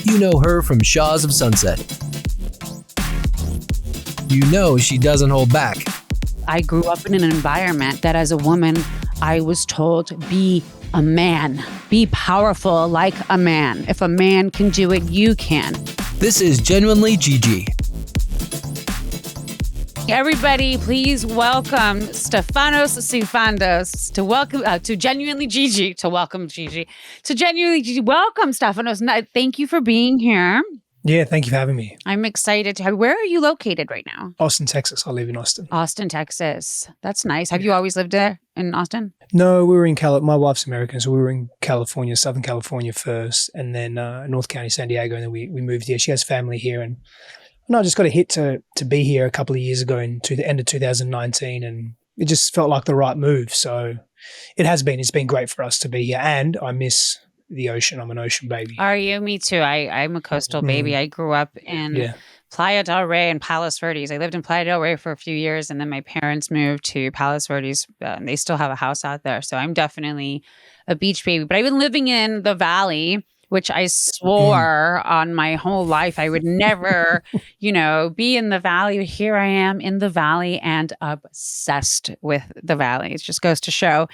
You know her from Shaws of Sunset. You know she doesn't hold back. I grew up in an environment that as a woman, I was told, be a man, be powerful like a man. If a man can do it, you can. This is Genuinely Gigi. Everybody, please welcome Stefanos Sifandos to Genuinely Gigi. Welcome Genuinely Gigi. Welcome, Stefanos. Thank you for being here. Yeah, thank you for having me. I'm excited to have. Where are you located right now? Austin, Texas. I live in Austin. Austin, Texas. That's nice. Have you always lived there in Austin? No, we were in my wife's American, so we were in California, Southern California first, and then North County, San Diego, and then we moved here. She has family here, and I just got a hit to be here a couple of years ago to the end of 2019, and it just felt like the right move. So it's been great for us to be here, and I miss the ocean. I'm an ocean baby. Are you? Me too. I'm a coastal baby. I grew up in Playa del Rey and Palos Verdes. I lived in Playa del Rey for a few years, and then my parents moved to Palos Verdes. And they still have a house out there. So I'm definitely a beach baby. But I've been living in the valley, which I swore on my whole life I would never, be in the valley. Here I am in the valley and obsessed with the valley. It just goes to show,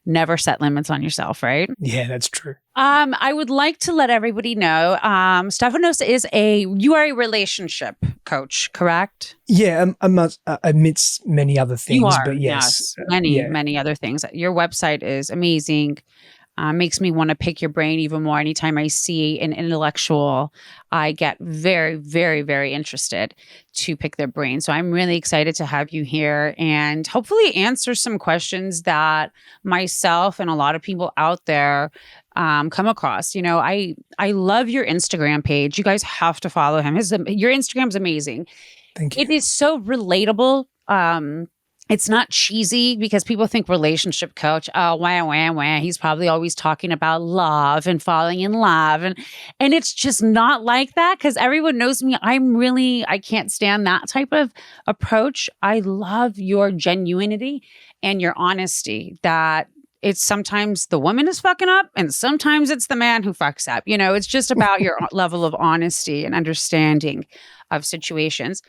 never set limits on yourself, right? Yeah, that's true. I would like to let everybody know, Stefanos you are a relationship coach, correct? Yeah, amidst many other things, you are, but yes. Many other things. Your website is amazing. Makes me want to pick your brain even more. Anytime I see an intellectual, I get very, very, very interested to pick their brain. So I'm really excited to have you here and hopefully answer some questions that myself and a lot of people out there come across. I love your Instagram page. You guys have to follow him. Your Instagram's amazing. Thank you. It is so relatable. It's not cheesy because people think relationship coach, oh, wah. He's probably always talking about love and falling in love. And it's just not like that because everyone knows me. I can't stand that type of approach. I love your genuinity and your honesty that it's sometimes the woman is fucking up and sometimes it's the man who fucks up. It's just about your level of honesty and understanding of situations.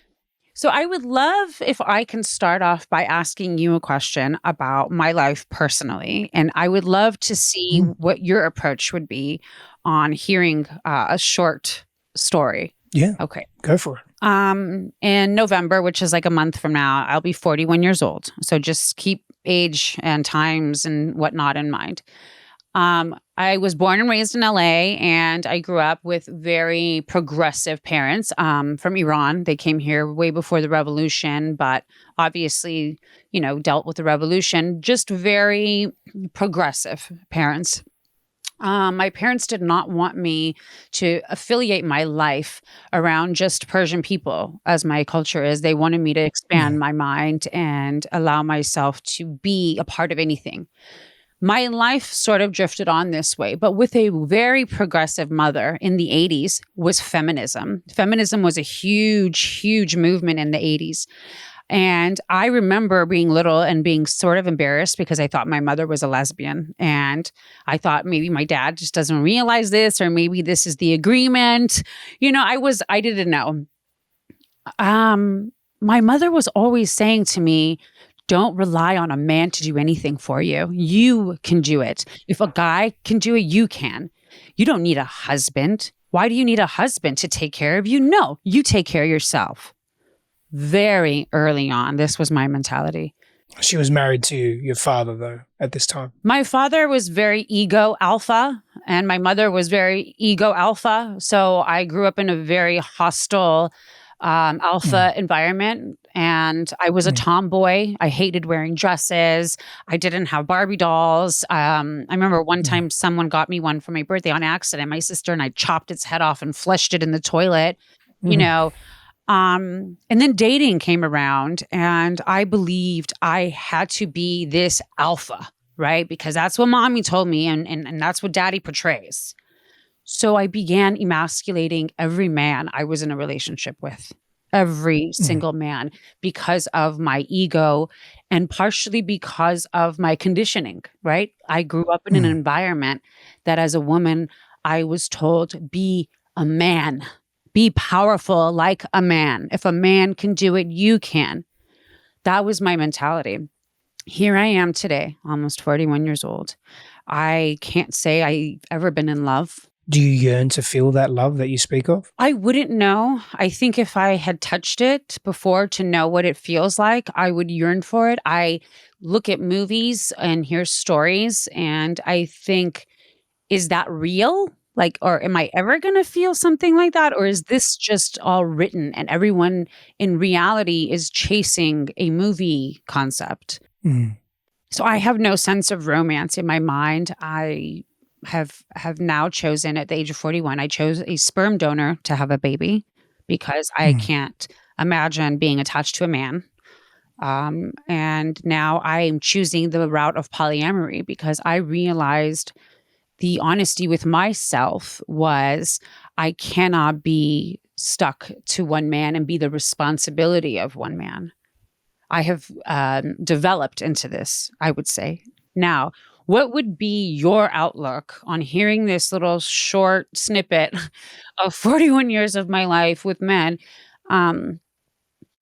So I would love if I can start off by asking you a question about my life personally. And I would love to see what your approach would be on hearing a short story. Yeah. Okay. Go for it. In November, which is like a month from now, I'll be 41 years old. So just keep age and times and whatnot in mind. I was born and raised in LA, and I grew up with very progressive parents from Iran. They came here way before the revolution, but obviously, dealt with the revolution. Just very progressive parents. My parents did not want me to affiliate my life around just Persian people, as my culture is. They wanted me to expand my mind and allow myself to be a part of anything. My life sort of drifted on this way, but with a very progressive mother in the 80s was feminism. Feminism was a huge, huge movement in the 80s. And I remember being little and being sort of embarrassed because I thought my mother was a lesbian. And I thought maybe my dad just doesn't realize this, or maybe this is the agreement. I didn't know. My mother was always saying to me, don't rely on a man to do anything for you. You can do it. If a guy can do it, you can. You don't need a husband. Why do you need a husband to take care of you? No, you take care of yourself. Very early on, this was my mentality. She was married to your father, though, at this time. My father was very ego alpha, and my mother was very ego alpha. So I grew up in a very hostile alpha environment. And I was a tomboy. I hated wearing dresses. I didn't have Barbie dolls. I remember one time someone got me one for my birthday on accident. My sister and I chopped its head off and flushed it in the toilet, and then dating came around and I believed I had to be this alpha, right? Because that's what mommy told me and that's what daddy portrays. So I began emasculating every man I was in a relationship with. Every single man, because of my ego and partially because of my conditioning, right? I grew up in an environment that as a woman, I was told, be a man. Be powerful like a man. If a man can do it, you can. That was my mentality. Here I am today, almost 41 years old. I can't say I've ever been in love. Do you yearn to feel that love that you speak of? I wouldn't know. I think if I had touched it before to know what it feels like, I would yearn for it. I look at movies and hear stories and I think, is that real? Like, or am I ever going to feel something like that? Or is this just all written and everyone in reality is chasing a movie concept? Mm. So I have no sense of romance in my mind. I have now chosen at the age of 41, I chose a sperm donor to have a baby because I can't imagine being attached to a man. And now I am choosing the route of polyamory because I realized the honesty with myself was I cannot be stuck to one man and be the responsibility of one man. I have developed into this, I would say. Now, what would be your outlook on hearing this little short snippet of 41 years of my life with men?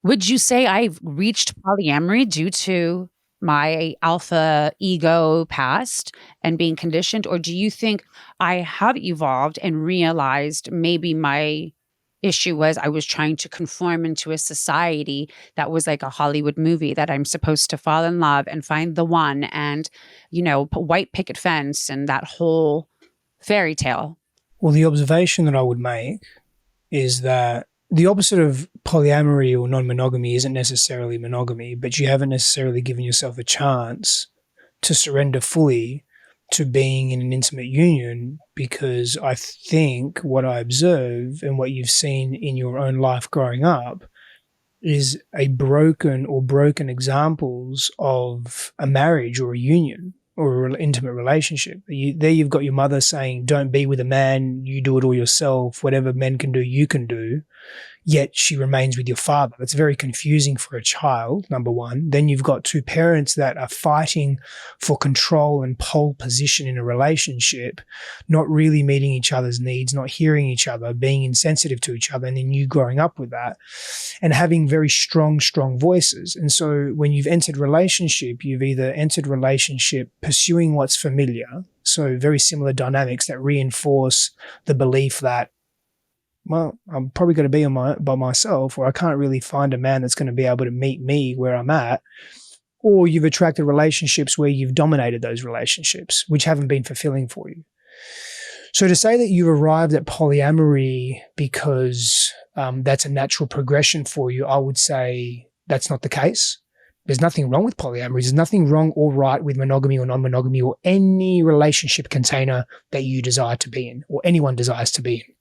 Would you say I've reached polyamory due to my alpha ego past and being conditioned? Or do you think I have evolved and realized maybe my issue was I was trying to conform into a society that was like a Hollywood movie that I'm supposed to fall in love and find the one and, white picket fence and that whole fairy tale? Well, the observation that I would make is that the opposite of polyamory or non-monogamy isn't necessarily monogamy, but you haven't necessarily given yourself a chance to surrender fully to being in an intimate union, because I think what I observe and what you've seen in your own life growing up is a broken examples of a marriage or a union or an intimate relationship. There you've got your mother saying, don't be with a man, you do it all yourself, whatever men can do, you can do. Yet she remains with your father. That's very confusing for a child, number one. Then you've got two parents that are fighting for control and pole position in a relationship, not really meeting each other's needs, not hearing each other, being insensitive to each other, and then you growing up with that and having very strong voices. And so when you've entered relationship, you've either entered relationship pursuing what's familiar, so very similar dynamics that reinforce the belief that, well, I'm probably going to be by myself, or I can't really find a man that's going to be able to meet me where I'm at. Or you've attracted relationships where you've dominated those relationships, which haven't been fulfilling for you. So to say that you've arrived at polyamory because that's a natural progression for you, I would say that's not the case. There's nothing wrong with polyamory. There's nothing wrong or right with monogamy or non-monogamy or any relationship container that you desire to be in or anyone desires to be in.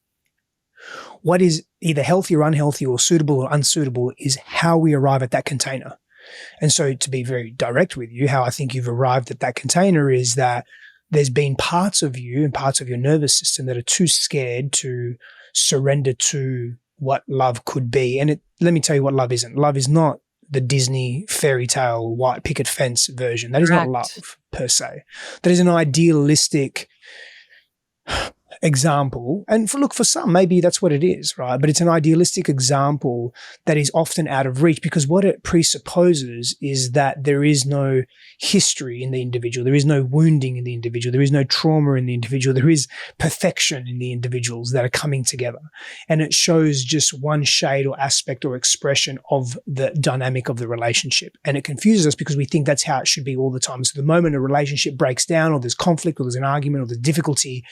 What is either healthy or unhealthy or suitable or unsuitable is how we arrive at that container. And so to be very direct with you, how I think you've arrived at that container is that there's been parts of you and parts of your nervous system that are too scared to surrender to what love could be. And let me tell you what love isn't. Love is not the Disney fairy tale white picket fence version. That is not love per se. That is an idealistic example. And for some, maybe that's what it is, right? But it's an idealistic example that is often out of reach because what it presupposes is that there is no history in the individual. There is no wounding in the individual. There is no trauma in the individual. There is perfection in the individuals that are coming together. And it shows just one shade or aspect or expression of the dynamic of the relationship. And it confuses us because we think that's how it should be all the time. So the moment a relationship breaks down or there's conflict or there's an argument or there's difficulty,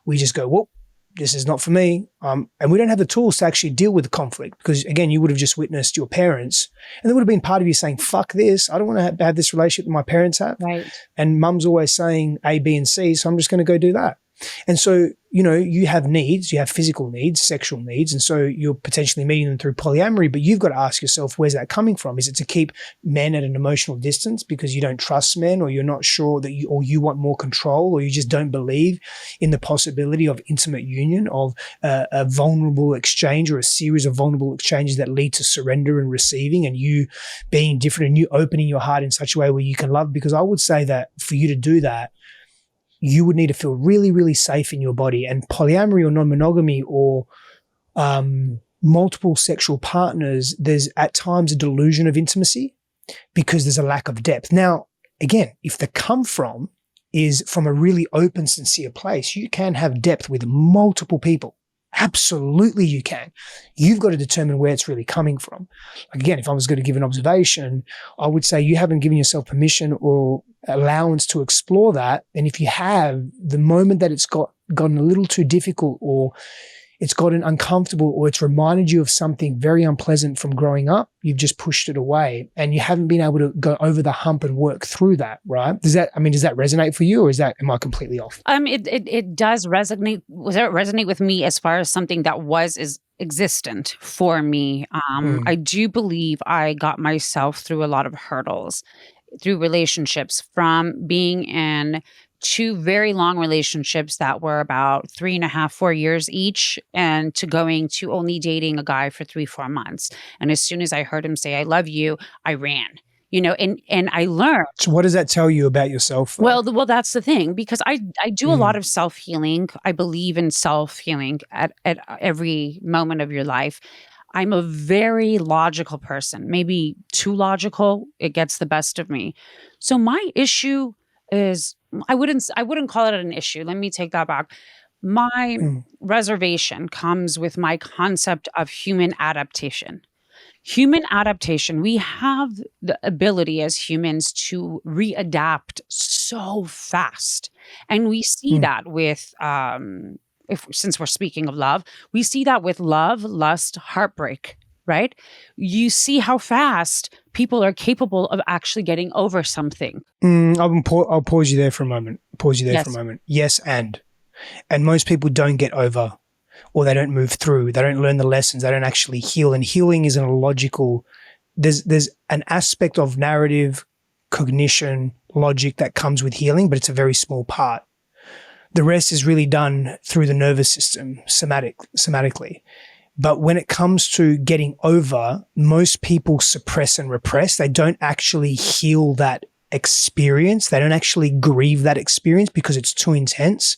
we just go, well, this is not for me. And we don't have the tools to actually deal with the conflict because, again, you would have just witnessed your parents and there would have been part of you saying, fuck this. I don't want to have this relationship that my parents have. Right. And mum's always saying A, B, and C, so I'm just going to go do that. And so, you have needs, you have physical needs, sexual needs, and so you're potentially meeting them through polyamory, but you've got to ask yourself, where's that coming from? Is it to keep men at an emotional distance because you don't trust men or you're not sure that you want more control or you just don't believe in the possibility of intimate union, of a vulnerable exchange or a series of vulnerable exchanges that lead to surrender and receiving and you being different and you opening your heart in such a way where you can love? Because I would say that for you to do that, you would need to feel really, really safe in your body. And polyamory or non-monogamy or multiple sexual partners, there's at times a delusion of intimacy because there's a lack of depth. Now, again, if the come from is from a really open, sincere place, you can have depth with multiple people. Absolutely you can. You've got to determine where it's really coming from. Again, if I was going to give an observation, I would say you haven't given yourself permission or allowance to explore that. And if you have, the moment that it's gotten a little too difficult or it's gotten uncomfortable or it's reminded you of something very unpleasant from growing up, you've just pushed it away and you haven't been able to go over the hump and work through that, right? Does that resonate for you, or am I completely off? It does resonate. Does it resonate with me as far as something that is existent for me? I do believe I got myself through a lot of hurdles through relationships, from being in 2 very long relationships that were about 3.5, 4 years each, and to going to only dating a guy for 3-4 months. And as soon as I heard him say, "I love you," I ran, and I learned. So what does that tell you about yourself? Well, that's the thing, because I do a lot of self-healing. I believe in self-healing at every moment of your life. I'm a very logical person, maybe too logical. It gets the best of me. So my issue is, I wouldn't call it an issue. Let me take that back. My reservation comes with my concept of human adaptation. Human adaptation, we have the ability as humans to readapt so fast. And we see that with, since we're speaking of love, we see that with love, lust, heartbreak, right? You see how fast people are capable of actually getting over something. I'll pause you there for a moment. Yes. Yes, and most people don't get over, or they don't move through. They don't learn the lessons. They don't actually heal. And healing isn't a logical. There's an aspect of narrative, cognition, logic that comes with healing, but it's a very small part. The rest is really done through the nervous system, somatically. But when it comes to getting over, most people suppress and repress. They don't actually heal that experience. They don't actually grieve that experience because it's too intense,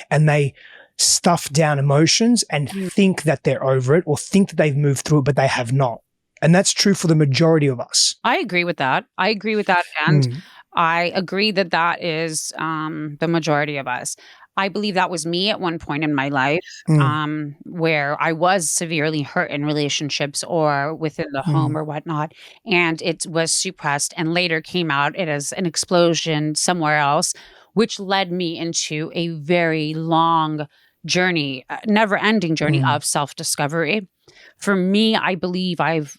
and they stuff down emotions and think that they're over it or think that they've moved through it, but they have not. And that's true for the majority of us. I agree with that. And I agree that is the majority of us. I believe that was me at one point in my life, where I was severely hurt in relationships or within the home or whatnot, and it was suppressed and later came out as an explosion somewhere else, which led me into a very long journey, never-ending journey of self-discovery. For me, I believe I've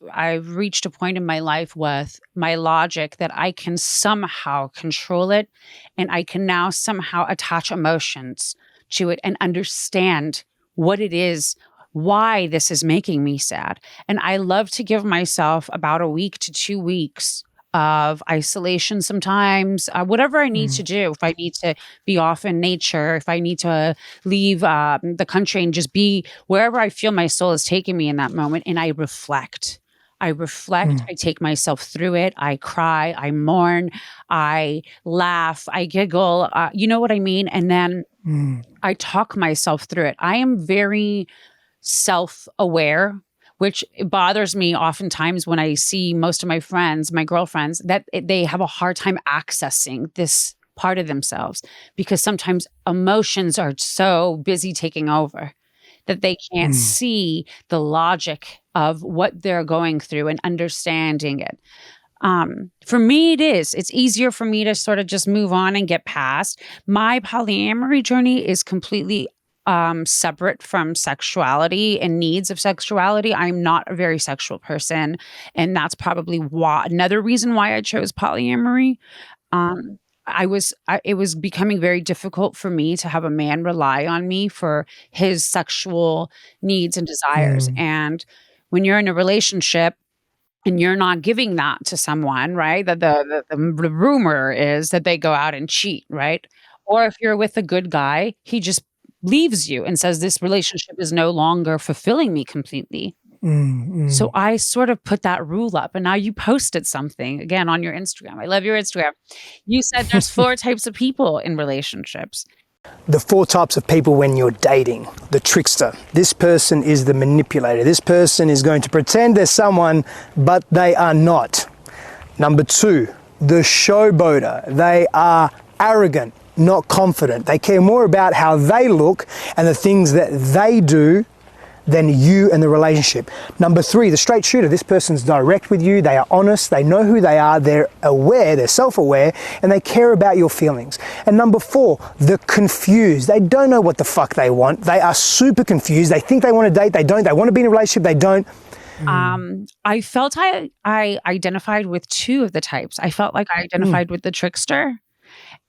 reached a point in my life with my logic that I can somehow control it, and I can now somehow attach emotions to it and understand what it is, why this is making me sad. And I love to give myself about a week to 2 weeks of isolation sometimes, whatever I need to do. If I need to be off in nature, if I need to leave the country and just be wherever I feel my soul is taking me in that moment, and I reflect. I take myself through it. I cry, I mourn, I laugh, I giggle, you know what I mean? And then I talk myself through it. I am very self-aware, which bothers me oftentimes when I see most of my friends, my girlfriends, that they have a hard time accessing this part of themselves because sometimes emotions are so busy taking over that they can't see the logic of what they're going through and understanding it. For me, it's easier for me to sort of just move on and get past. My polyamory journey is completely separate from sexuality and needs of sexuality. I'm not a very sexual person, and that's probably another reason why I chose polyamory. It was becoming very difficult for me to have a man rely on me for his sexual needs and desires. And when you're in a relationship and you're not giving that to someone, right? The rumor is that they go out and cheat, right? Or if you're with a good guy, he just leaves you and says, this relationship is no longer fulfilling me completely. So I sort of put that rule up, and now you posted something again on your Instagram. I love your Instagram. You said there's 4 types of people in relationships. The 4 types of people when you're dating. The trickster. This person is the manipulator. This person is going to pretend they're someone, but they are not. Number 2, the showboater. They are arrogant, not confident. They care more about how they look and the things that they do than you and the relationship. Number 3, the straight shooter. This person's direct with you. They are honest. They know who they are. They're aware. They're self-aware, and they care about your feelings. And number 4, the confused. They don't know what the fuck they want. They are super confused. They think they want to date. They don't. They want to be in a relationship. They don't. I felt I identified with 2 of the types. I felt like I identified with the trickster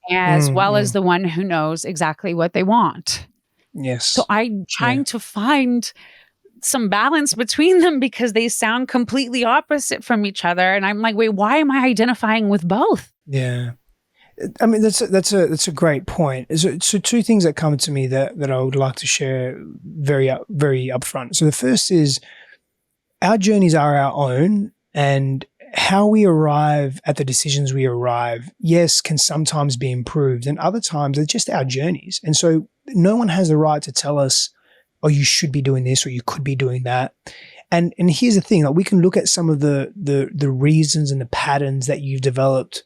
as well as the one who knows exactly what they want. Yes. So I'm trying to find some balance between them because they sound completely opposite from each other. And I'm like, wait, why am I identifying with both? Yeah. I mean, that's a great point. So 2 things that come to me that I would like to share very upfront. So the first is our journeys are our own, and how we arrive at the decisions we arrive, yes, can sometimes be improved, and other times they're just our journeys. And so no one has the right to tell us, oh, you should be doing this or you could be doing that. And here's the thing, like, we can look at some of the reasons and the patterns that you've developed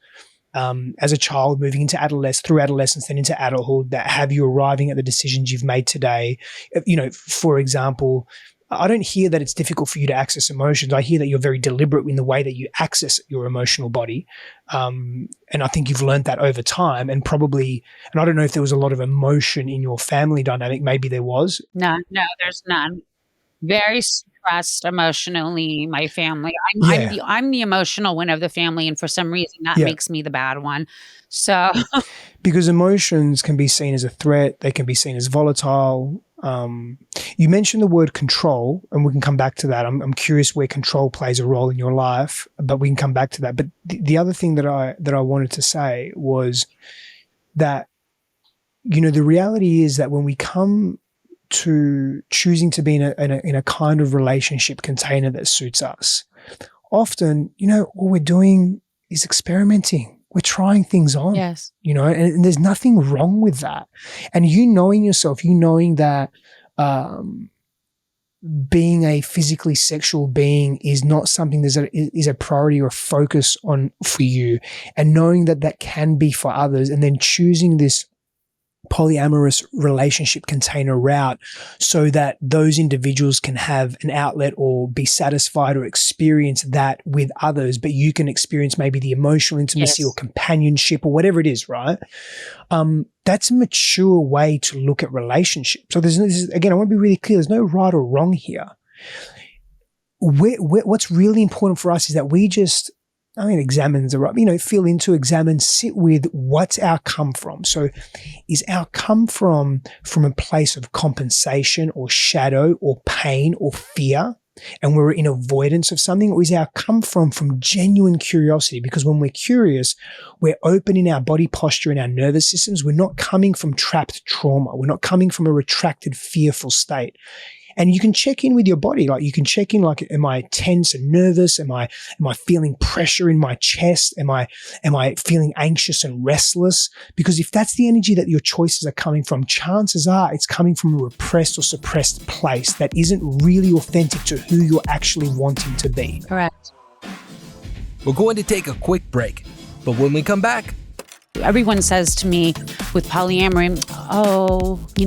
as a child, moving into through adolescence, then into adulthood, that have you arriving at the decisions you've made today. You know, for example, I don't hear that it's difficult for you to access emotions. I hear that you're very deliberate in the way that you access your emotional body. And I think you've learned that over time, and probably, and I don't know if there was a lot of emotion in your family dynamic. Maybe there was. No, there's none. Very suppressed emotionally, my family. I'm the emotional one of the family. And for some reason that makes me the bad one. So because emotions can be seen as a threat. They can be seen as volatile. You mentioned the word control, and we can come back to that. I'm curious where control plays a role in your life, but we can come back to that. But the other thing that I wanted to say was that, you know, the reality is that when we come to choosing to be in a kind of relationship container that suits us, often, you know, all we're doing is experimenting. We're trying things on, you know, and there's nothing wrong with that. And you knowing yourself, you knowing that being a physically sexual being is not something that is a priority or a focus on for you, and knowing that that can be for others, and then choosing this polyamorous relationship container route so that those individuals can have an outlet or be satisfied or experience that with others, but you can experience maybe the emotional intimacy or companionship or whatever it is, right? That's a mature way to look at relationships. So again, I want to be really clear. There's no right or wrong here. What's really important for us is that we just, examine the right, examine, sit with what's our come from. So is our come from a place of compensation or shadow or pain or fear, and we're in avoidance of something? Or is our come from genuine curiosity? Because when we're curious, we're open in our body posture and our nervous systems. We're not coming from trapped trauma. We're not coming from a retracted, fearful state. And you can check in with your body. Like, you can check in, like, am I tense and nervous? Am I feeling pressure in my chest? Am I feeling anxious and restless? Because if that's the energy that your choices are coming from, chances are it's coming from a repressed or suppressed place that isn't really authentic to who you're actually wanting to be. Correct. We're going to take a quick break, but when we come back, everyone says to me with polyamory,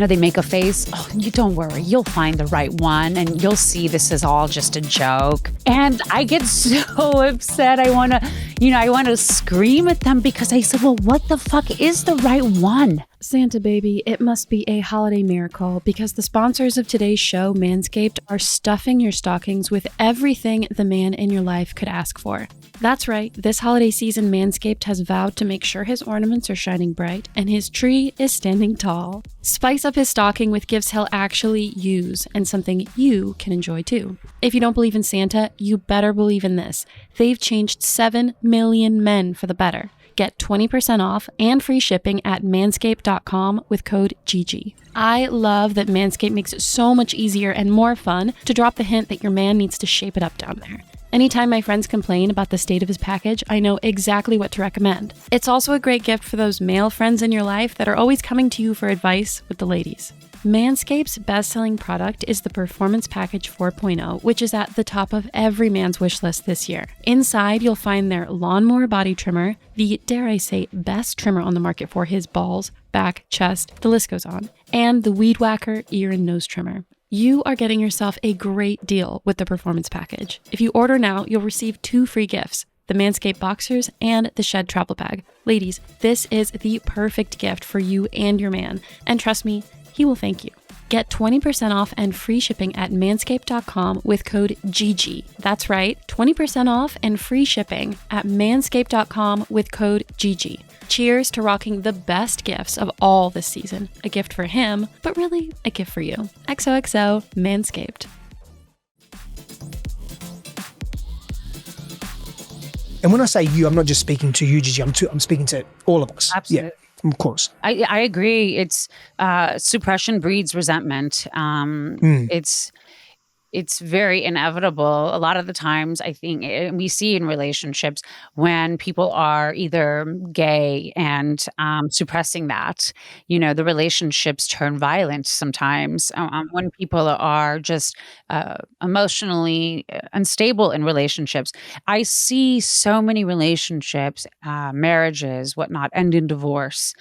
they make a face. Oh, you don't worry, you'll find the right one, and you'll see this is all just a joke. And I get so upset. I want to scream at them, because I said, well, what the fuck is the right one? Santa baby, it must be a holiday miracle, because the sponsors of today's show, Manscaped, are stuffing your stockings with everything the man in your life could ask for. That's right, this holiday season, Manscaped has vowed to make sure his ornaments are shining bright and his tree is standing tall. Spice up his stocking with gifts he'll actually use, and something you can enjoy too. If you don't believe in Santa, you better believe in this. They've changed 7 million men for the better. Get 20% off and free shipping at manscaped.com with code GG. I love that Manscaped makes it so much easier and more fun to drop the hint that your man needs to shape it up down there. Anytime my friends complain about the state of his package, I know exactly what to recommend. It's also a great gift for those male friends in your life that are always coming to you for advice with the ladies. Manscaped's best-selling product is the Performance Package 4.0, which is at the top of every man's wish list this year. Inside, you'll find their lawnmower body trimmer, the, dare I say, best trimmer on the market for his balls, back, chest, the list goes on, and the Weed Whacker ear and nose trimmer. You are getting yourself a great deal with the Performance Package. If you order now, you'll receive 2 free gifts, the Manscaped Boxers and the Shed Travel Bag. Ladies, this is the perfect gift for you and your man, and trust me, he will thank you. Get 20% off and free shipping at manscaped.com with code GG. That's right, 20% off and free shipping at manscaped.com with code GG. Cheers to rocking the best gifts of all this season. A gift for him, but really a gift for you. XOXO Manscaped. And when I say you, I'm not just speaking to you, Gigi. I'm speaking to all of us. Absolutely. Yeah. Of course. I agree. It's suppression breeds resentment. It's very inevitable. A lot of the times, I think we see in relationships when people are either gay and suppressing that, the relationships turn violent sometimes. When people are just emotionally unstable in relationships. I see so many relationships, marriages, whatnot, end in divorce.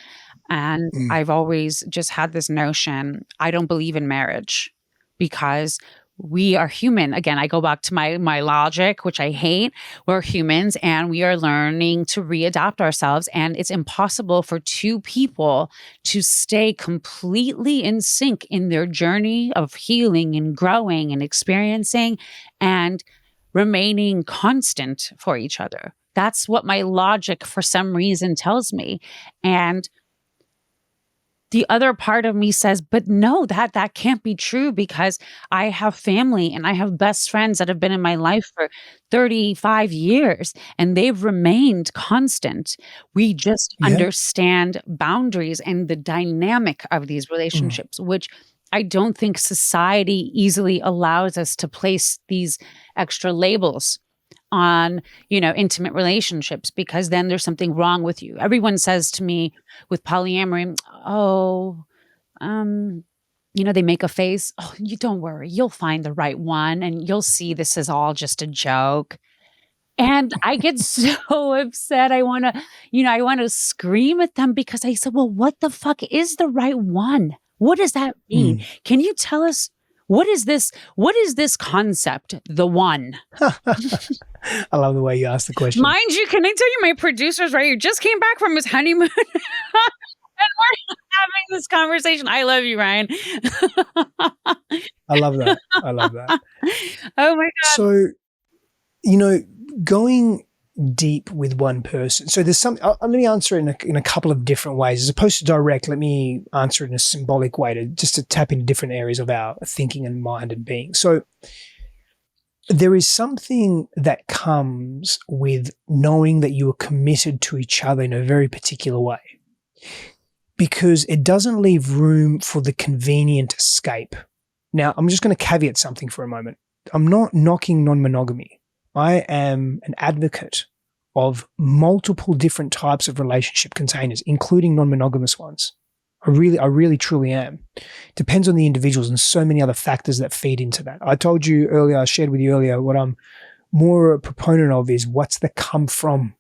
And I've always just had this notion, I don't believe in marriage because we are human. Again, I go back to my logic, which I hate. We're humans and we are learning to readapt ourselves. And it's impossible for 2 people to stay completely in sync in their journey of healing and growing and experiencing and remaining constant for each other. That's what my logic for some reason tells me. And the other part of me says, but no, that can't be true because I have family and I have best friends that have been in my life for 35 years and they've remained constant. We just understand boundaries and the dynamic of these relationships, which I don't think society easily allows us to place these extra labels on, intimate relationships, because then there's something wrong with you. Everyone says to me with polyamory, they make a face. Oh, you don't worry. You'll find the right one and you'll see this is all just a joke. And I get so upset. I want to scream at them because I said, well, what the fuck is the right one? What does that mean? Can you tell us? What is this concept, the one? I love the way you asked the question. Mind you, can I tell you, my producer's right here, just came back from his honeymoon. And we're having this conversation. I love you, Ryan. I love that. Oh my God. So, going deep with one person. So there's some, let me answer it in a couple of different ways. As opposed to direct, let me answer it in a symbolic way to tap into different areas of our thinking and mind and being. So there is something that comes with knowing that you are committed to each other in a very particular way, because it doesn't leave room for the convenient escape. Now, I'm just going to caveat something for a moment. I'm not knocking non-monogamy. I am an advocate of multiple different types of relationship containers, including non-monogamous ones. I really, truly am. Depends on the individuals and so many other factors that feed into that. I shared with you earlier, what I'm more a proponent of is what's the come from.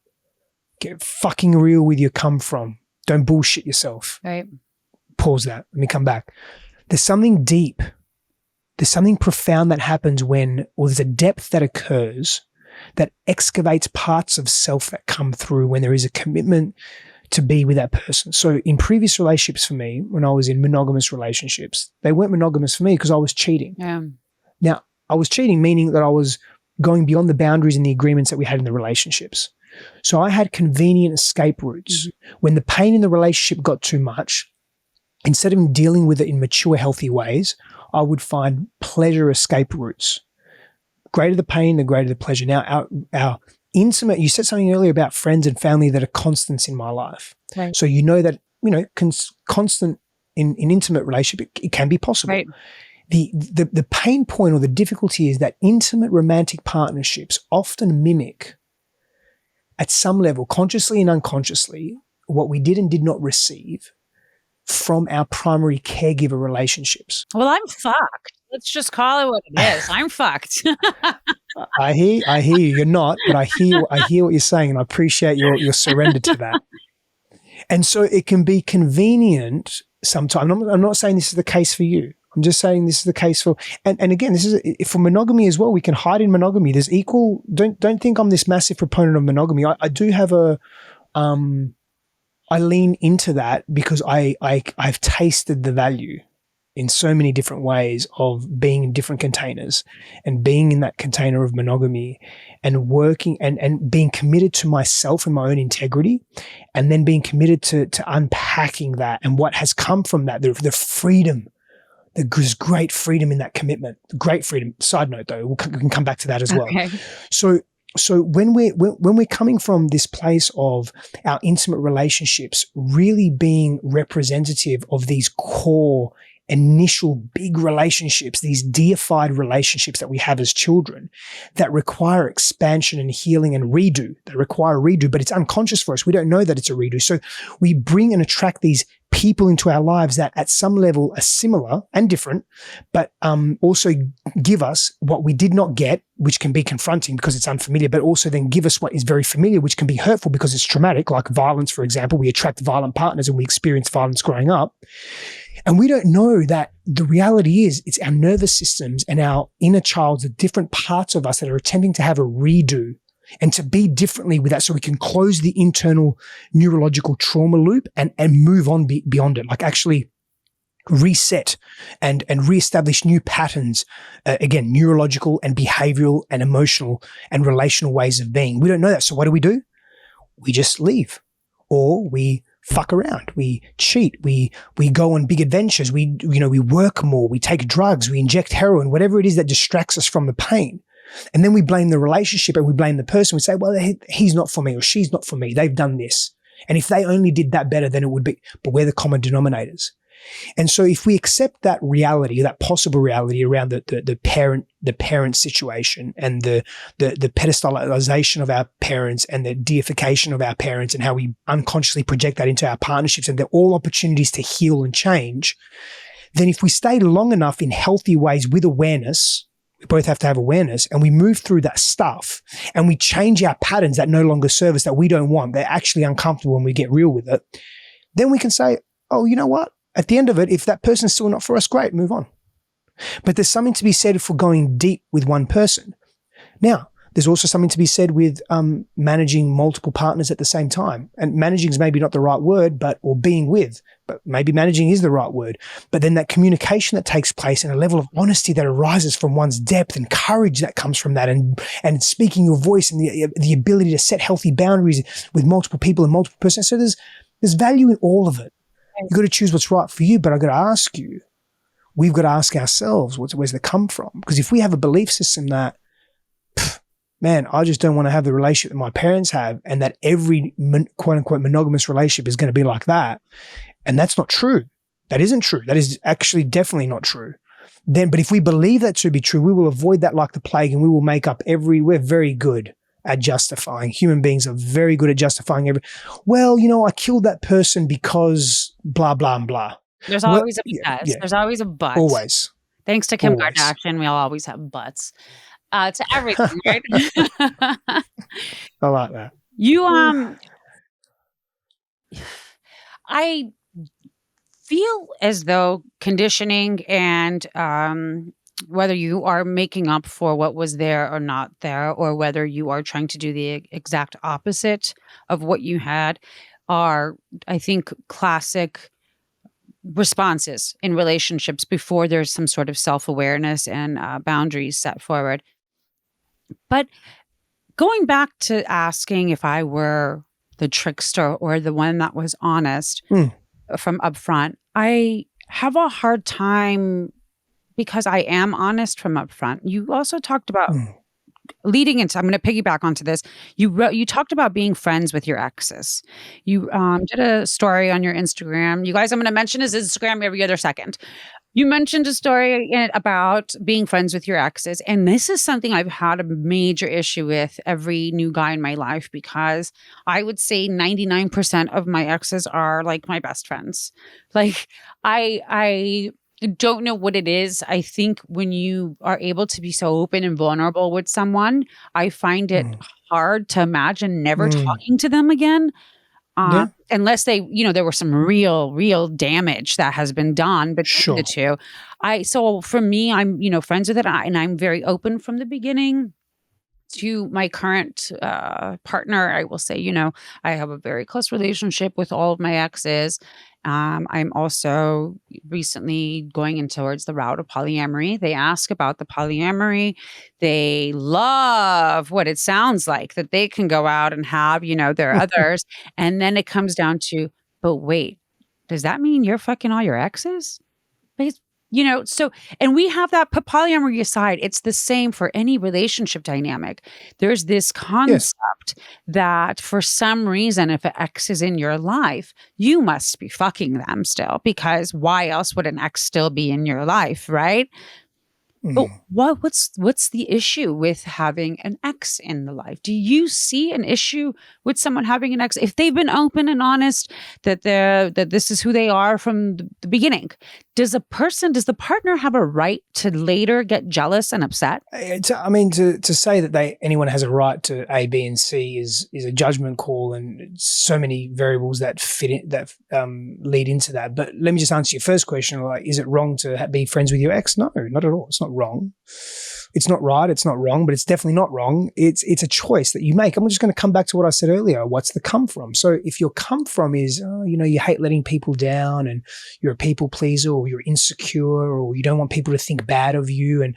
Get fucking real with your come from. Don't bullshit yourself. Right. Pause that. Let me come back. There's something deep. There's something profound that happens there's a depth that occurs that excavates parts of self that come through when there is a commitment to be with that person. So in previous relationships for me, when I was in monogamous relationships, they weren't monogamous for me because I was cheating. Yeah. Now, I was cheating, meaning that I was going beyond the boundaries and the agreements that we had in the relationships. So I had convenient escape routes. When the pain in the relationship got too much, instead of dealing with it in mature, healthy ways, I would find pleasure escape routes. Greater the pain, the greater the pleasure. Now, our intimate, you said something earlier about friends and family that are constants in my life. Right. So you know that, constant in intimate relationship, it can be possible. Right. The pain point or the difficulty is that intimate romantic partnerships often mimic, at some level, consciously and unconsciously, what we did and did not receive from our primary caregiver relationships. Well, I'm fucked. Let's just call it what it is. I'm fucked. I hear you. You're not, but I hear what you're saying, and I appreciate your surrender to that. And so it can be convenient sometimes. I'm not saying this is the case for you. I'm just saying this is the case for, and again, this is for monogamy as well. We can hide in monogamy. There's equal. Don't think I'm this massive proponent of monogamy. I do have I lean into that because I've tasted the value in so many different ways of being in different containers and being in that container of monogamy and working and being committed to myself and my own integrity, and then being committed to unpacking that and what has come from that, the freedom. There's great freedom in that commitment. Great freedom. Side note, though, we can come back to that as well. Okay. So when we're coming from this place of our intimate relationships really being representative of these core initial big relationships, these deified relationships that we have as children that require expansion and healing and redo. They require a redo, but it's unconscious for us. We don't know that it's a redo. So we bring and attract these people into our lives that at some level are similar and different, but also give us what we did not get, which can be confronting because it's unfamiliar, but also then give us what is very familiar, which can be hurtful because it's traumatic, like violence, for example. We attract violent partners and we experience violence growing up. And we don't know that the reality is it's our nervous systems and our inner child, the different parts of us that are attempting to have a redo and to be differently with that so we can close the internal neurological trauma loop and move on beyond it, like actually reset and reestablish new patterns, again, neurological and behavioral and emotional and relational ways of being. We don't know that. So what do? We just leave, or we fuck around, we cheat, we go on big adventures, we work more, we take drugs, we inject heroin, whatever it is that distracts us from the pain. And then we blame the relationship and we blame the person. We say, well, he's not for me or she's not for me. They've done this. And if they only did that better, then it would be, but we're the common denominators. And so if we accept that reality, that possible reality around the parent situation and the pedestalization of our parents and the deification of our parents and how we unconsciously project that into our partnerships, and they're all opportunities to heal and change, then if we stay long enough in healthy ways with awareness, we both have to have awareness, and we move through that stuff and we change our patterns that no longer serve us, that we don't want, they're actually uncomfortable when we get real with it, then we can say, oh, you know what? At the end of it, if that person's still not for us, great, move on. But there's something to be said for going deep with one person. Now, there's also something to be said with managing multiple partners at the same time. And managing is maybe not the right word, or being with, but maybe managing is the right word. But then that communication that takes place and a level of honesty that arises from one's depth and courage that comes from that, and speaking your voice and the ability to set healthy boundaries with multiple people and multiple persons. So there's value in all of it. You've got to choose what's right for you, but I've got to ask you, we've got to ask ourselves, where's they come from? Because if we have a belief system that, man, I just don't want to have the relationship that my parents have, and that every quote unquote monogamous relationship is going to be like that, and that's not true. That isn't true. That is actually definitely not true. But if we believe that to be true, we will avoid that like the plague, and we will make up we're very good at justifying. Human beings are very good at justifying I killed that person because blah, blah, and blah. There's always a but. Yeah. There's always a but. Always. Thanks to Kim Kardashian, we'll always have buts to everything, right? I like that. I feel as though conditioning and whether you are making up for what was there or not there, or whether you are trying to do the exact opposite of what you had, are, I think, classic responses in relationships before there's some sort of self-awareness and boundaries set forward. But going back to asking if I were the trickster or the one that was honest from upfront, I have a hard time because I am honest from upfront. You also talked about leading into, I'm going to piggyback onto this. You talked about being friends with your exes. You did a story on your Instagram. You guys, I'm going to mention his Instagram every other second. You mentioned a story about being friends with your exes. And this is something I've had a major issue with every new guy in my life, because I would say 99% of my exes are like my best friends. Like I don't know what it is. I think when you are able to be so open and vulnerable with someone, I find it hard to imagine never talking to them again. Yeah. Unless they, there was some real damage that has been done between the two. So for me, I'm, friends with it, and I'm very open from the beginning. To my current partner, I will say, I have a very close relationship with all of my exes. I'm also recently going in towards the route of polyamory. They ask about the polyamory. They love what it sounds like, that they can go out and have, their others. And then it comes down to, but wait, does that mean you're fucking all your exes? So, and we have that, put polyamory aside. It's the same for any relationship dynamic. There's this concept that for some reason, if an ex is in your life, you must be fucking them still, because why else would an ex still be in your life, right? But what's the issue with having an ex in the life? Do you see an issue with someone having an ex if they've been open and honest that this is who they are from the beginning? Does the partner have a right to later get jealous and upset? To say that anyone has a right to A, B, and C is a judgment call, and so many variables that lead into that. But let me just answer your first question: like, is it wrong to be friends with your ex? No, not at all. It's not wrong. It's not right. It's not wrong, but it's definitely not wrong. It's a choice that you make. I'm just going to come back to what I said earlier. What's the come from? So if your come from is, you hate letting people down, and you're a people pleaser, or you're insecure, or you don't want people to think bad of you, and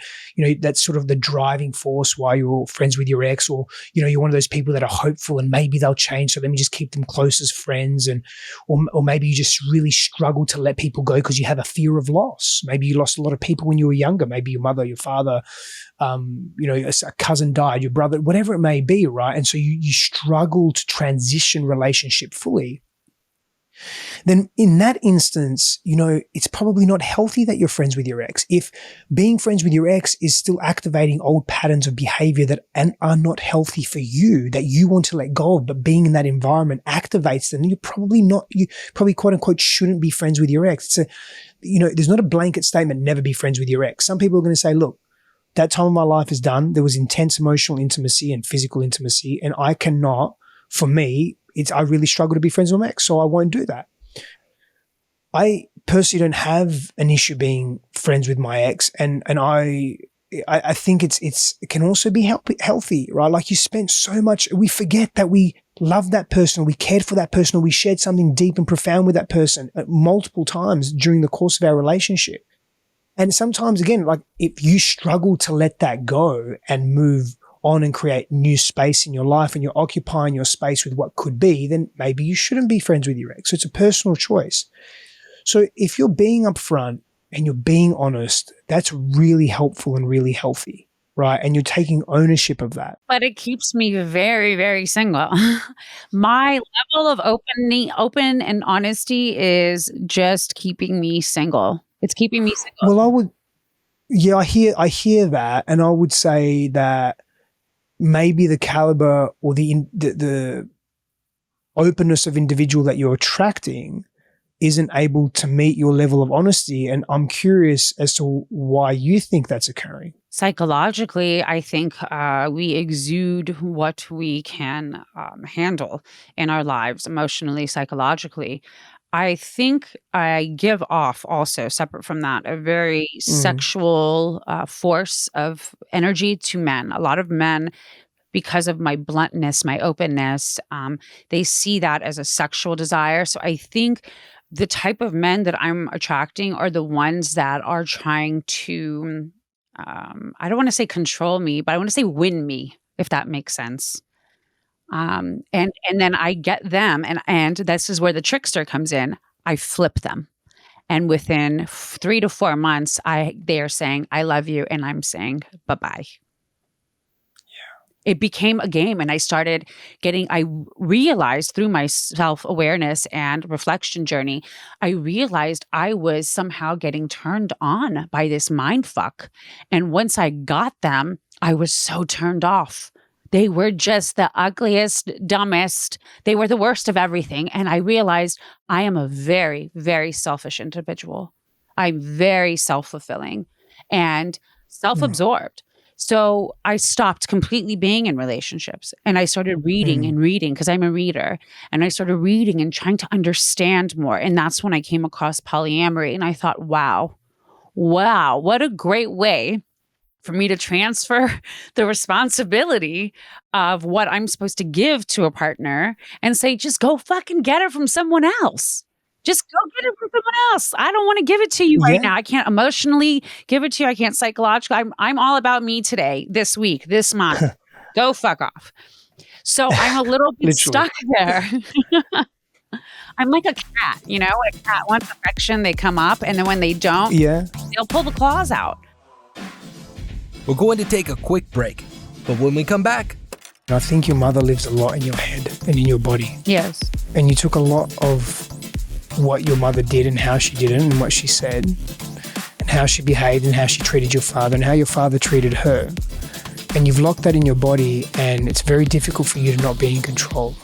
that's sort of the driving force why you're friends with your ex, or you're one of those people that are hopeful and maybe they'll change, so let me just keep them close as friends, or maybe you just really struggle to let people go because you have a fear of loss. Maybe you lost a lot of people when you were younger. Maybe your mother, your father, a cousin died, your brother, whatever it may be, right? And so you struggle to transition relationship fully. Then in that instance, it's probably not healthy that you're friends with your ex. If being friends with your ex is still activating old patterns of behavior that are not healthy for you, that you want to let go of, but being in that environment activates them, you probably quote unquote shouldn't be friends with your ex. There's not a blanket statement, never be friends with your ex. Some people are going to say, look, that time of my life is done. There was intense emotional intimacy and physical intimacy, and I cannot, for me, I really struggle to be friends with my ex, so I won't do that. I personally don't have an issue being friends with my ex, and I think it can also be healthy, right? Like, you spent so much, we forget that we loved that person, or we cared for that person, or we shared something deep and profound with that person multiple times during the course of our relationship. And sometimes, again, like, if you struggle to let that go and move on and create new space in your life, and you're occupying your space with what could be, then maybe you shouldn't be friends with your ex. So it's a personal choice. So if you're being upfront and you're being honest, that's really helpful and really healthy, right? And you're taking ownership of that. But it keeps me very, very single. My level of open and honesty is just keeping me single. It's keeping me single. Well, I hear that, and I would say that maybe the caliber or the openness of individual that you're attracting isn't able to meet your level of honesty, and I'm curious as to why you think that's occurring. Psychologically, I think we exude what we can handle in our lives, emotionally, psychologically. I think I give off also, separate from that, a very sexual force of energy to men. A lot of men, because of my bluntness, my openness, they see that as a sexual desire. So I think the type of men that I'm attracting are the ones that are trying to, I don't want to say control me, but I want to say win me, if that makes sense. And then I get them, and this is where the trickster comes in. I flip them, and within 3 to 4 months, they are saying I love you, and I'm saying bye bye. it became a game. And I realized through my self-awareness and reflection journey, I realized I was somehow getting turned on by this mind fuck. And once I got them, I was so turned off. They were just the ugliest, dumbest. They were the worst of everything. And I realized I am a very, very selfish individual. I'm very self-fulfilling and self-absorbed. So I stopped completely being in relationships and I started reading and reading because I'm a reader. And I started reading and trying to understand more. And that's when I came across polyamory. And I thought, wow, what a great way for me to transfer the responsibility of what I'm supposed to give to a partner and say, just go fucking get it from someone else. Just go get it from someone else. I don't want to give it to you right now. I can't emotionally give it to you. I can't psychologically. I'm all about me today, this week, this month. Go fuck off. So I'm a little bit stuck there. I'm like a cat, you know? A cat wants affection, they come up, and then when they don't, they'll pull the claws out. We're going to take a quick break, but when we come back... I think your mother lives a lot in your head and in your body. Yes. And you took a lot of what your mother did and how she did it and what she said and how she behaved and how she treated your father and how your father treated her. And you've locked that in your body and it's very difficult for you to not be in control.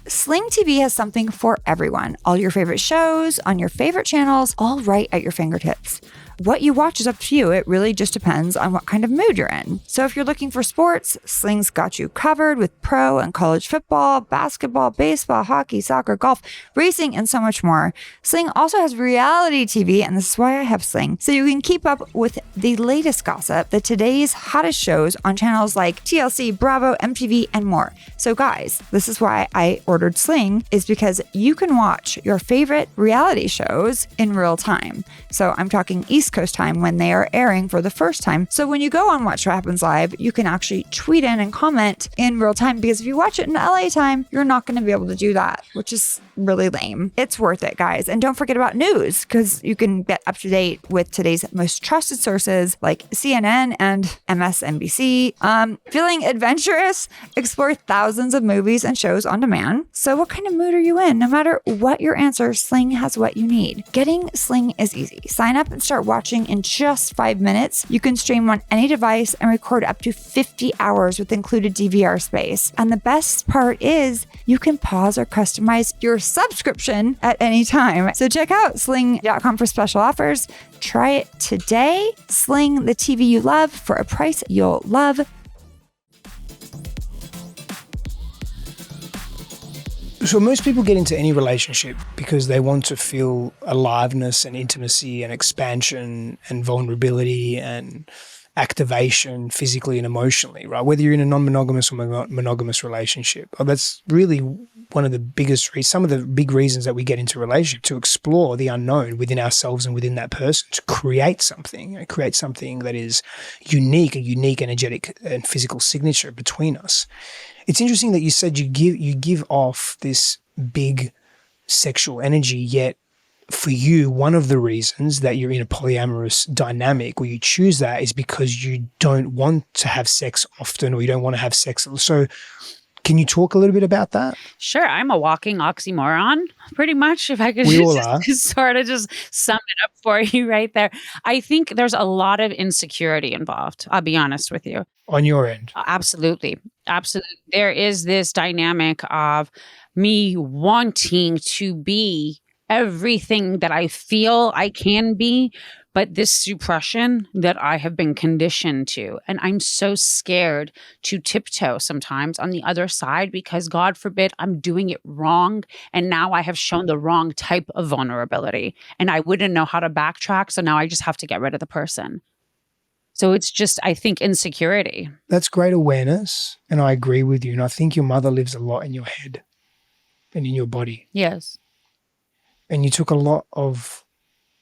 Sling TV has something for everyone. All your favorite shows on your favorite channels, all right at your fingertips. What you watch is up to you. It really just depends on what kind of mood you're in. So if you're looking for sports, Sling's got you covered with pro and college football, basketball, baseball, hockey, soccer, golf, racing, and so much more. Sling also has reality TV, and this is why I have Sling, so you can keep up with the latest gossip, the today's hottest shows on channels like TLC, Bravo, MTV, and more. So guys, this is why I ordered Sling, is because you can watch your favorite reality shows in real time. So I'm talking East Coast time when they are airing for the first time. So when you go on Watch What Happens Live, you can actually tweet in and comment in real time, because if you watch it in LA time, you're not going to be able to do that, which is really lame. It's worth it, guys. And don't forget about news, because you can get up to date with today's most trusted sources like CNN and MSNBC. Feeling adventurous? Explore thousands of movies and shows on demand. So what kind of mood are you in? No matter what your answer, Sling has what you need. Getting Sling is easy. Sign up and start watching in just 5 minutes. You can stream on any device and record up to 50 hours with included DVR space. And the best part is you can pause or customize your subscription at any time. So check out sling.com for special offers. Try it today. Sling, the TV you love for a price you'll love. So most people get into any relationship because they want to feel aliveness and intimacy and expansion and vulnerability and activation physically and emotionally, right? Whether you're in a non-monogamous or monogamous relationship. Well, that's really one of the biggest reasons, some of the big reasons that we get into a relationship, to explore the unknown within ourselves and within that person, to create something that is unique, a unique energetic and physical signature between us. It's interesting that you said you give off this big sexual energy, yet for you, one of the reasons that you're in a polyamorous dynamic, or you choose that, is because you don't want to have sex often, or you don't want to have sex. So can you talk a little bit about that? Sure. I'm a walking oxymoron, pretty much, if I could sort of just sum it up for you right there. I think there's a lot of insecurity involved. I'll be honest with you. On your end? Absolutely. Absolutely. There is this dynamic of me wanting to be everything that I feel I can be, but this suppression that I have been conditioned to. And I'm so scared to tiptoe sometimes on the other side, because God forbid I'm doing it wrong. And now I have shown the wrong type of vulnerability and I wouldn't know how to backtrack. So now I just have to get rid of the person. So it's just, I think, insecurity. That's great awareness. And I agree with you. And I think your mother lives a lot in your head and in your body. Yes. And you took a lot of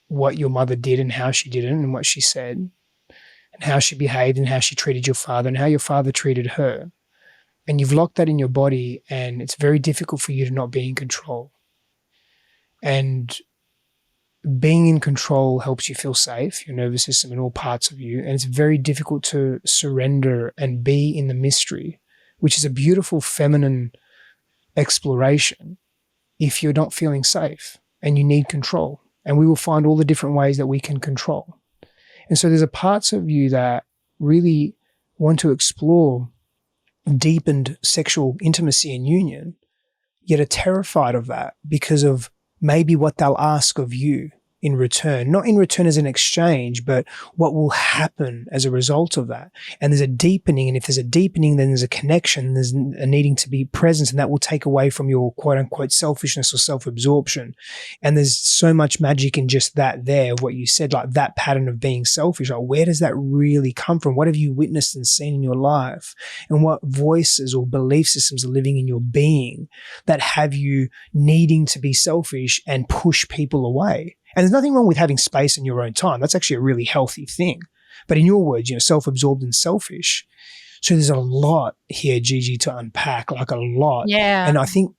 what your mother did and how she did it and what she said and how she behaved and how she treated your father and how your father treated her. And you've locked that in your body, and it's very difficult for you to not be in control. And being in control helps you feel safe, your nervous system and all parts of you. And it's very difficult to surrender and be in the mystery which is a beautiful feminine exploration, if you're not feeling safe and you need control. And we will find all the different ways that we can control. And so there's a parts of you that really want to explore deepened sexual intimacy and union, yet are terrified of that because of maybe what they'll ask of you in return, not in return as an exchange, but what will happen as a result of that. And there's a deepening. And if there's a deepening, then there's a connection, there's a needing to be present, and that will take away from your quote unquote selfishness or self-absorption. And there's so much magic in just that there, what you said, like that pattern of being selfish. Like, where does that really come from? What have you witnessed and seen in your life? And what voices or belief systems are living in your being that have you needing to be selfish and push people away? And there's nothing wrong with having space in your own time. That's actually a really healthy thing. But in your words, self-absorbed and selfish. So there's a lot here, Gigi, to unpack, like a lot. Yeah. And I think,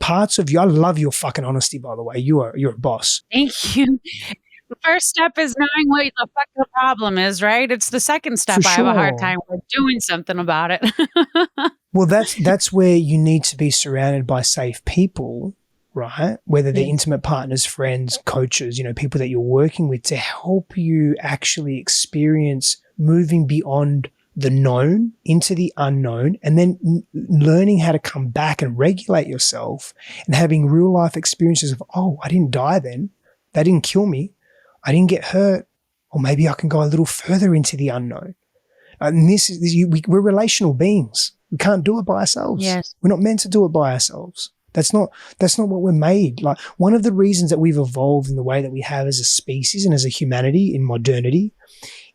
parts of you, I love your fucking honesty, by the way. You're a boss. Thank you. The first step is knowing what the fuck the problem is, right? It's the second step For I have a hard sure. time with doing something about it. Well, that's where you need to be surrounded by safe people, right? Whether they're intimate partners, friends, coaches, people that you're working with, to help you actually experience moving beyond the known into the unknown, and then learning how to come back and regulate yourself and having real life experiences of, oh, I didn't die then. That didn't kill me. I didn't get hurt. Or maybe I can go a little further into the unknown. And we're relational beings. We can't do it by ourselves. Yes. We're not meant to do it by ourselves. That's not what we're made. Like, one of the reasons that we've evolved in the way that we have as a species and as a humanity in modernity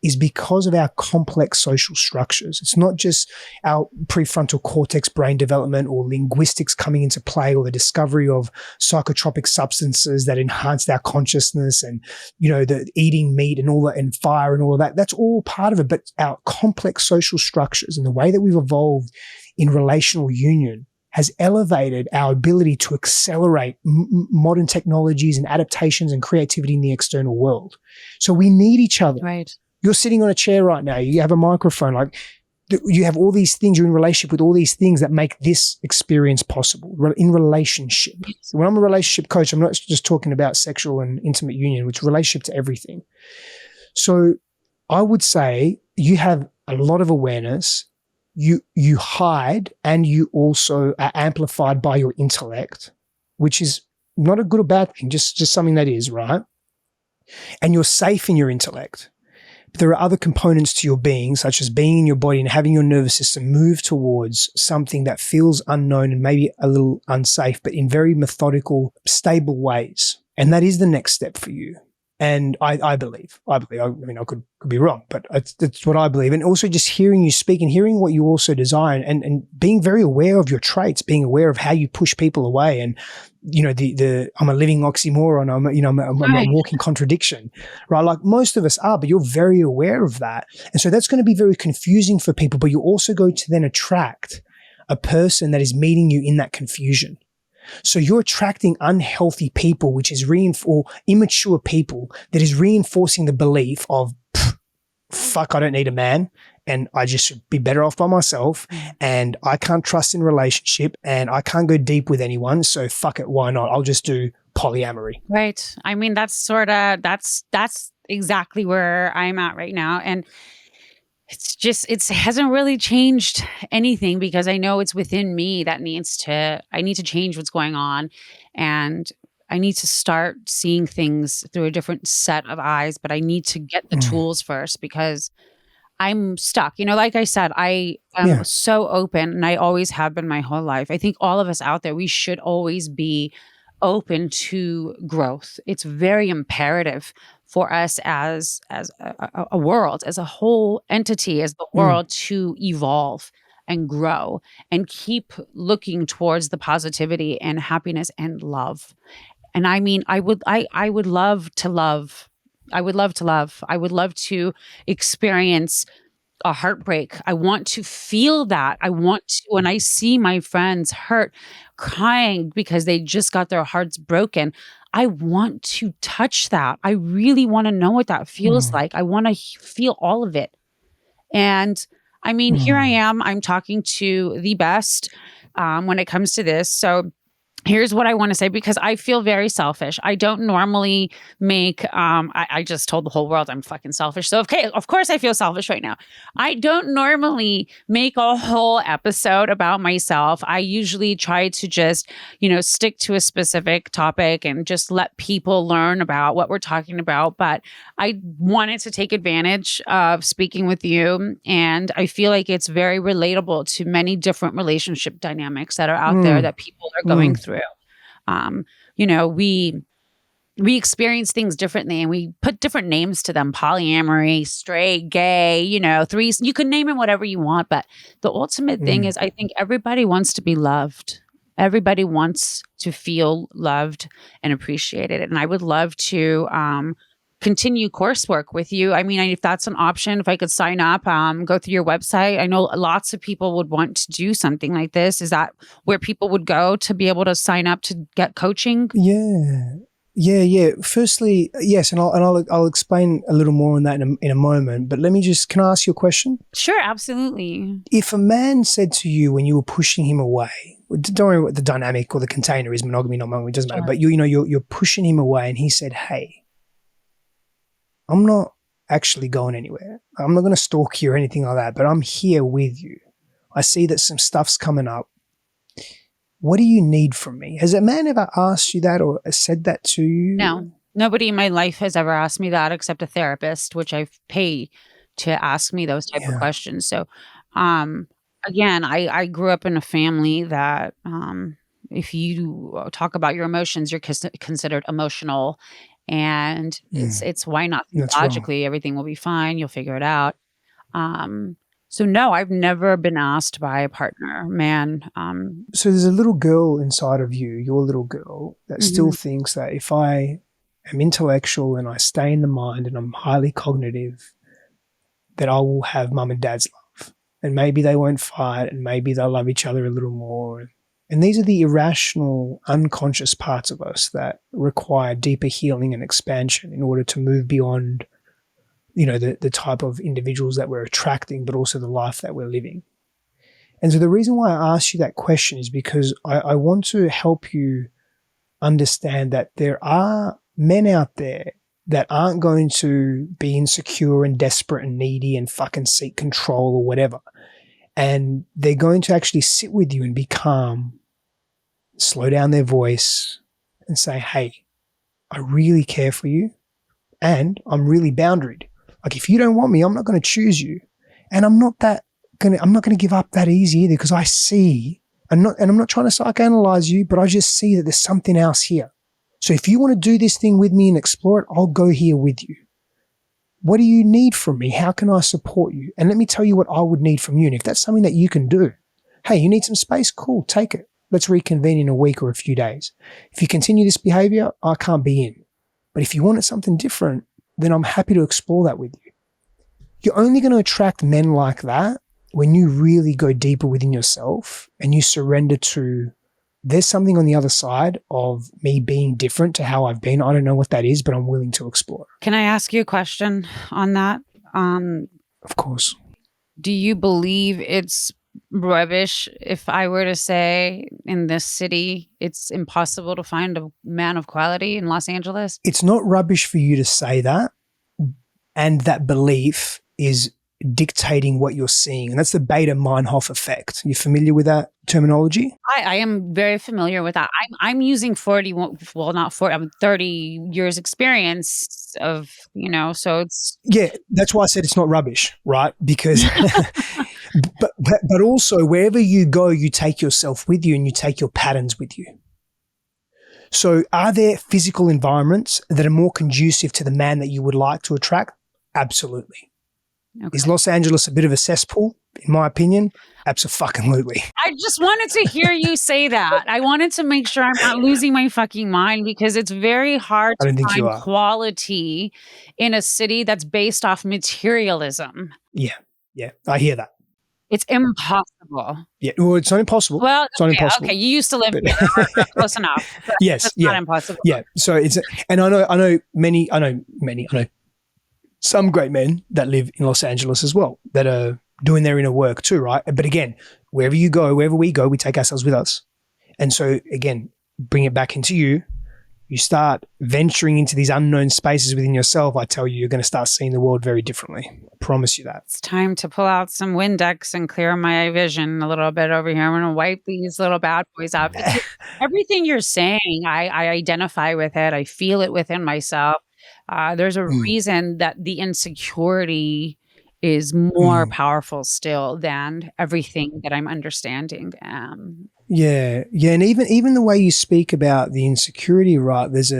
is because of our complex social structures. It's not just our prefrontal cortex brain development or linguistics coming into play, or the discovery of psychotropic substances that enhanced our consciousness, and, the eating meat and all that, and fire and all of that. That's all part of it. But our complex social structures and the way that we've evolved in relational union has elevated our ability to accelerate modern technologies and adaptations and creativity in the external world. So we need each other. Right. You're sitting on a chair right now. You have a microphone. Like, you have all these things. You're in relationship with all these things that make this experience possible in relationship. When I'm a relationship coach, I'm not just talking about sexual and intimate union, which is relationship to everything. So I would say you have a lot of awareness. You hide, and you also are amplified by your intellect, which is not a good or bad thing, just something that is, right? And you're safe in your intellect. But there are other components to your being, such as being in your body and having your nervous system move towards something that feels unknown and maybe a little unsafe, but in very methodical, stable ways. And that is the next step for you. And I believe, I mean, I could be wrong, but it's what I believe. And also just hearing you speak and hearing what you also desire, and being very aware of your traits, being aware of how you push people away. And, I'm a living oxymoron. I'm a walking contradiction, right? Like most of us are, but you're very aware of that. And so that's going to be very confusing for people, but you're also going to then attract a person that is meeting you in that confusion. So you're attracting unhealthy people, which is or immature people, that is reinforcing the belief of, fuck, I don't need a man, and I just should be better off by myself, and I can't trust in relationship, and I can't go deep with anyone. So fuck it, why not? I'll just do polyamory. Right. I mean, that's exactly where I'm at right now. And it hasn't really changed anything, because I know it's within me that I need to change what's going on, and I need to start seeing things through a different set of eyes, but I need to get the tools first, because I'm stuck. Like I said, I am so open, and I always have been my whole life. I think all of us out there, we should always be open to growth. It's very imperative for us as a world, as a whole entity, as the world, to evolve and grow and keep looking towards the positivity and happiness and love. And I mean, I would love to love. I would love to love. I would love to experience a heartbreak. I want to feel that. I want to, when I see my friends hurt, crying because they just got their hearts broken, I want to touch that. I really want to know what that feels like. I want to feel all of it. And I mean, here I am. I'm talking to the best when it comes to this. So here's what I want to say, because I feel very selfish. I don't normally make, I just told the whole world I'm fucking selfish. So, okay, of course I feel selfish right now. I don't normally make a whole episode about myself. I usually try to just, stick to a specific topic and just let people learn about what we're talking about. But I wanted to take advantage of speaking with you. And I feel like it's very relatable to many different relationship dynamics that are out there that people are going through. We experience things differently and we put different names to them: polyamory, straight, gay, threes. You can name it whatever you want. But the ultimate thing is, I think everybody wants to be loved. Everybody wants to feel loved and appreciated. And I would love to continue coursework with you. I mean, if that's an option, if I could sign up, go through your website. I know lots of people would want to do something like this. Is that where people would go to be able to sign up to get coaching? Yeah. Firstly, yes, and I'll explain a little more on that in a moment. But can I ask you a question? Sure, absolutely. If a man said to you when you were pushing him away, don't worry what the dynamic or the container is, monogamy, not monogamy, it doesn't matter. But you're pushing him away, and he said, "Hey, I'm not actually going anywhere. I'm not going to stalk you or anything like that, but I'm here with you. I see that some stuff's coming up. What do you need from me?" Has a man ever asked you that or said that to you? No. Nobody in my life has ever asked me that except a therapist, which I pay to ask me those type of questions. So, again, I grew up in a family that if you talk about your emotions, you're considered emotional. And it's why not? Logically, everything will be fine. You'll figure it out. So no, I've never been asked by a partner, man. So there's a little girl inside of you, your little girl, that still thinks that if I am intellectual and I stay in the mind and I'm highly cognitive, that I will have mum and dad's love. And maybe they won't fight and maybe they'll love each other a little more. And these are the irrational, unconscious parts of us that require deeper healing and expansion in order to move beyond, the type of individuals that we're attracting, but also the life that we're living. And so the reason why I asked you that question is because I want to help you understand that there are men out there that aren't going to be insecure and desperate and needy and fucking seek control or whatever. And they're going to actually sit with you and be calm, slow down their voice and say, "Hey, I really care for you and I'm really boundaried. Like if you don't want me, I'm not going to choose you. And I'm not going to give up that easy either because I see, and I'm not trying to psychoanalyze you, but I just see that there's something else here. So if you want to do this thing with me and explore it, I'll go here with you. What do you need from me? How can I support you? And let me tell you what I would need from you. And if that's something that you can do, hey, you need some space? Cool, take it. Let's reconvene in a week or a few days. If you continue this behavior, I can't be in. But if you wanted something different, then I'm happy to explore that with you." You're only going to attract men like that when you really go deeper within yourself and you surrender to, there's something on the other side of me being different to how I've been. I don't know what that is, but I'm willing to explore. Can I ask you a question on that? Of course. Do you believe it's rubbish if I were to say in this city it's impossible to find a man of quality in Los Angeles? It's not rubbish for you to say that, and that belief is dictating what you're seeing. And that's the Baader-Meinhof effect. You familiar with that terminology? I am very familiar with that. I'm using 30 years experience of, so it's... Yeah, that's why I said it's not rubbish, right? Because, but also wherever you go, you take yourself with you and you take your patterns with you. So are there physical environments that are more conducive to the man that you would like to attract? Absolutely. Okay. Is Los Angeles a bit of a cesspool? In my opinion, absolutely. I just wanted to hear you say that. I wanted to make sure I'm not losing my fucking mind because it's very hard to find quality in a city that's based off materialism. Yeah, I hear that. It's impossible. Yeah, well, it's not impossible. Well, it's not impossible. Okay, you used to live here. Close enough. Yes, it's not impossible. Yeah, so it's, and I know some great men that live in Los Angeles as well that are doing their inner work too, right? But again, wherever we go, we take ourselves with us. And so again, bring it back into you. You start venturing into these unknown spaces within yourself, I tell you, you're going to start seeing the world very differently. I promise you that. It's time to pull out some Windex and clear my vision a little bit over here. I'm going to wipe these little bad boys out. Everything you're saying, I identify with it. I feel it within myself. There's a reason that the insecurity is more powerful still than everything that I'm understanding. Yeah. And even the way you speak about the insecurity, right? There's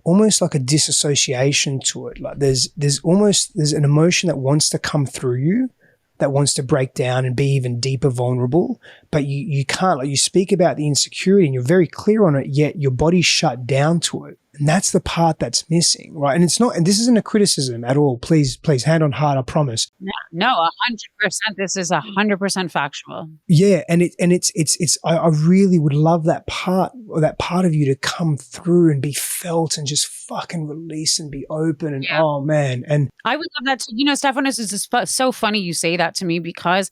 almost like a disassociation to it. Like there's an emotion that wants to come through you, that wants to break down and be even deeper vulnerable, but you can't. Like you speak about the insecurity and you're very clear on it, yet your body's shut down to it. And that's the part that's missing, right? And it's not, and this isn't a criticism at all. Please, hand on heart, I promise. No, 100%. This is 100% factual. Yeah, and it's. I really would love that part of you to come through and be felt and just fucking release and be open and oh man, and I would love that too. Stefanos, is so funny you say that to me because.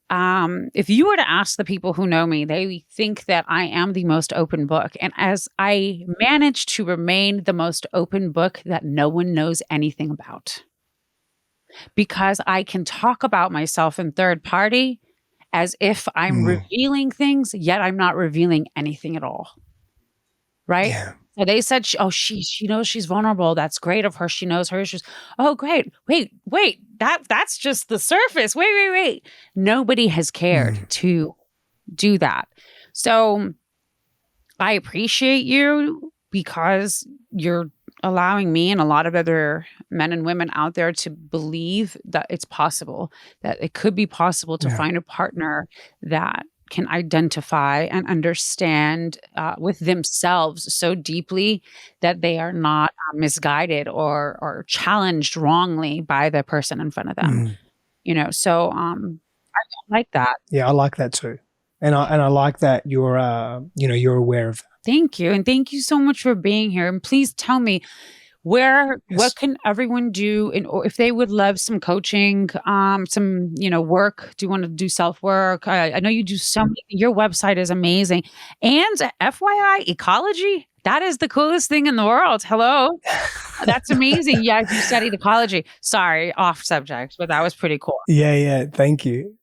If you were to ask the people who know me, they think that I am the most open book. And as I manage to remain the most open book that no one knows anything about, because I can talk about myself in third party as if I'm revealing things, yet I'm not revealing anything at all. Right? Yeah. So they said, she knows she's vulnerable. That's great of her. She knows her issues. Oh, great. Wait. That's just the surface. Wait. Nobody has cared to do that. So I appreciate you because you're allowing me and a lot of other men and women out there to believe that it's possible, that it could be possible to find a partner that can identify and understand with themselves so deeply that they are not misguided or challenged wrongly by the person in front of them. So I like that. Yeah, I like that too, and I like that you're you're aware of that. Thank you, and thank you so much for being here. And please tell me. What can everyone do if they would love some coaching, some, work? Do you want to do self-work? I know you do so many. Your website is amazing. And FYI, ecology, that is the coolest thing in the world. Hello. That's amazing. Yeah, you studied ecology. Sorry, off subject, but that was pretty cool. Yeah. Thank you.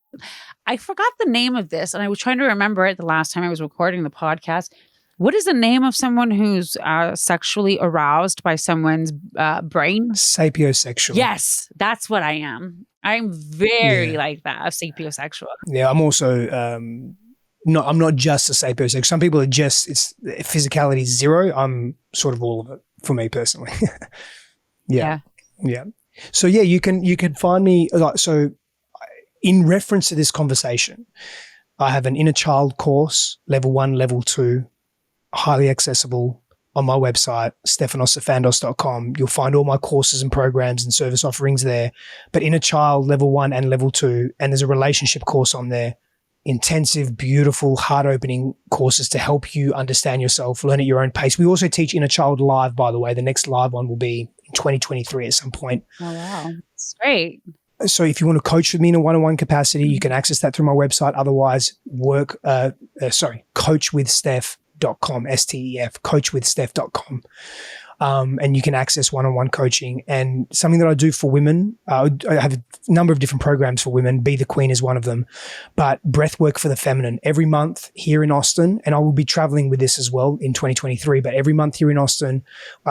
I forgot the name of this, and I was trying to remember it the last time I was recording the podcast. What is the name of someone who's sexually aroused by someone's brain? Sapiosexual. Yes, that's what I am. I'm very like that, a sapiosexual. Yeah, I'm also I'm not just a sapiosexual. Some people are just physicality 0. I'm sort of all of it for me personally. Yeah. So you can find me in reference to this conversation. I have an inner child course, level 1, level 2. Highly accessible on my website, stefanosifandos.com. You'll find all my courses and programs and service offerings there. But inner child, level 1 and level 2, and there's a relationship course on there. Intensive, beautiful, heart-opening courses to help you understand yourself, learn at your own pace. We also teach inner child live, by the way. The next live one will be in 2023 at some point. Oh, wow. That's great. So if you want to coach with me in a one-on-one capacity, you can access that through my website. Otherwise, coachwithsteph.com, STEF, coachwithsteph.com. And you can access one-on-one coaching. And something that I do for women, I have a number of different programs for women. Be the Queen is one of them. But breath work for the feminine every month here in Austin. And I will be traveling with this as well in 2023. But every month here in Austin,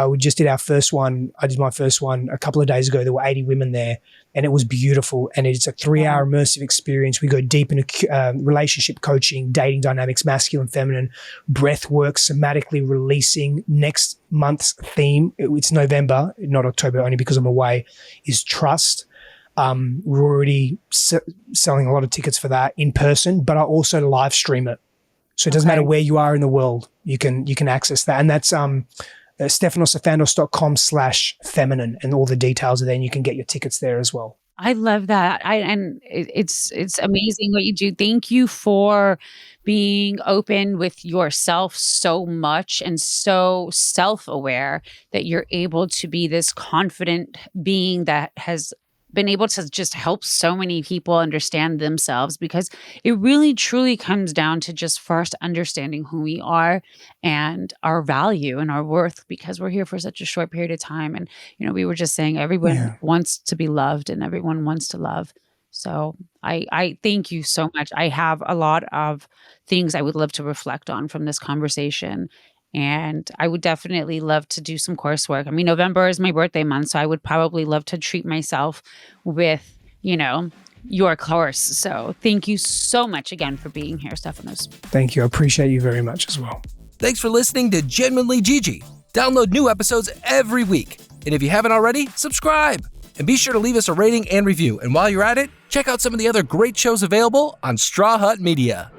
we just did our first one. I did my first one a couple of days ago. There were 80 women there. And it was beautiful. And it's a 3-hour immersive experience. We go deep into relationship coaching, dating dynamics, masculine, feminine, breath work, somatically releasing. Next month's theme, it's November, not October, only because I'm away, is trust. We're already selling a lot of tickets for that in person, but I also live stream it. So it doesn't matter where you are in the world, you can access that. And that's stefanosifandos.com/feminine, and all the details are there, and you can get your tickets there as well. I love that. It's amazing what you do. Thank you for being open with yourself so much and so self-aware that you're able to be this confident being that has been able to just help so many people understand themselves, because it really truly comes down to just first understanding who we are and our value and our worth, because we're here for such a short period of time. And, we were just saying everyone wants to be loved and everyone wants to love. So I thank you so much. I have a lot of things I would love to reflect on from this conversation. And I would definitely love to do some coursework. I mean, November is my birthday month, so I would probably love to treat myself with, your course. So thank you so much again for being here, Stefanos. Thank you. I appreciate you very much as well. Thanks for listening to Genuinely Gigi. Download new episodes every week. And if you haven't already, subscribe. And be sure to leave us a rating and review. And while you're at it, check out some of the other great shows available on Straw Hut Media.